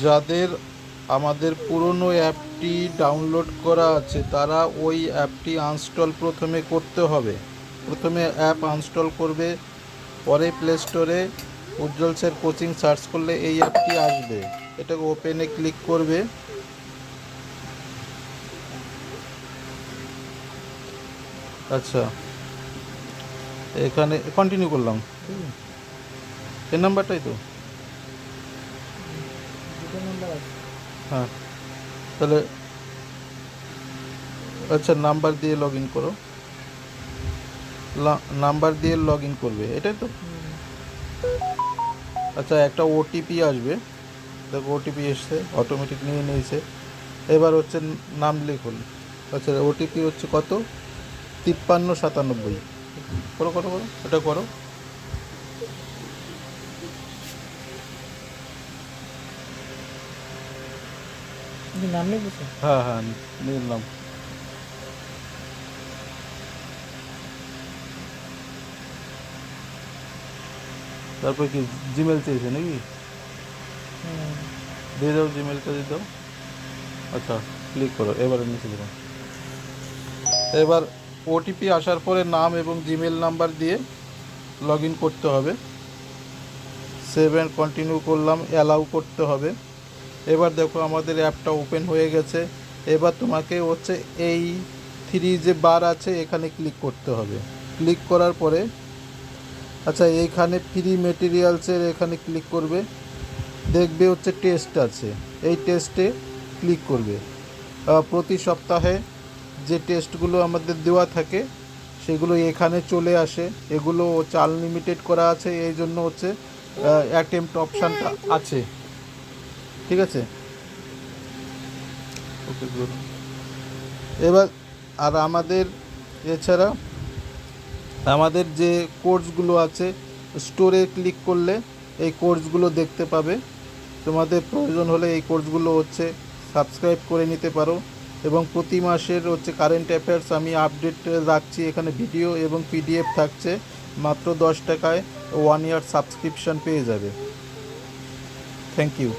যাদের আমাদের পুরনো অ্যাপটি ডাউনলোড করা আছে তারা ওই অ্যাপটি আনস্টল প্রথমে করতে হবে। প্রথমে অ্যাপ আনস্টল করবে, পরে প্লে স্টোরে উজ্জ্বল স্যার কোচিং সার্চ করলে এই অ্যাপটি আসবে। এটাকে ওপেনে ক্লিক করবে। আচ্ছা, এখানে কন্টিনিউ করলাম, এই নাম্বারটাই তো। হ্যাঁ, তাহলে আচ্ছা, নাম্বার দিয়ে লগ ইন করো। নাম্বার দিয়ে লগ ইন করবে, এটাই তো। আচ্ছা, একটা ওটিপি আসবে, দেখো ওটিপি এসছে, অটোমেটিক নিয়ে নিয়েছে। এবার হচ্ছে নাম লিখুন। আচ্ছা, ওটিপি হচ্ছে কত? 5397। করো করো করো, এটা করো। নাম লিখেছে? হ্যাঁ হ্যাঁ, নিলাম। তারপর কি জিমেল চেয়েছে নাকি? দিয়ে দাও, জিমেলটা দিয়ে দাও। আচ্ছা, ক্লিক করো, এবারে নিচে দিলাম। এবার ওটিপি আসার পরে নাম এবং জিমেল নাম্বার দিয়ে লগ ইন করতে হবে। সেভ অ্যান্ড কন্টিনিউ করলাম, অ্যালাউ করতে হবে। এবার দেখো আমাদের অ্যাপটা ওপেন হয়ে গেছে। এবার তোমাকে হচ্ছে এই থ্রি যে বার আছে এখানে ক্লিক করতে হবে। ক্লিক করার পরে আচ্ছা, এইখানে ফ্রি মেটেরিয়ালসের এখানে ক্লিক করবে। দেখবে হচ্ছে টেস্ট আছে, এই টেস্টে ক্লিক করবে। প্রতি সপ্তাহে যে টেস্টগুলো আমাদের দেওয়া থাকে সেগুলো এখানে চলে আসে। এগুলো হচ্ছে আনলিমিটেড করা আছে, এই জন্য হচ্ছে অ্যাটেম্পট অপশানটা আছে। ঠিক আছে, ওকে গুড। এবার আর আমাদের এছাড়া আমাদের যে কোর্সগুলো আছে, স্টোরে ক্লিক করলে এই কোর্সগুলো দেখতে পাবে। তোমাদের প্রয়োজন হলে এই কোর্সগুলো হচ্ছে সাবস্ক্রাইব করে নিতে পারো। এবং প্রতি মাসের হচ্ছে কারেন্ট অ্যাফেয়ার্স আমি আপডেট রাখছি, এখানে ভিডিও এবং পিডিএফ থাকছে। মাত্র 10 টাকায় 1 ইয়ার সাবস্ক্রিপশান পেয়ে যাবে। Thank you.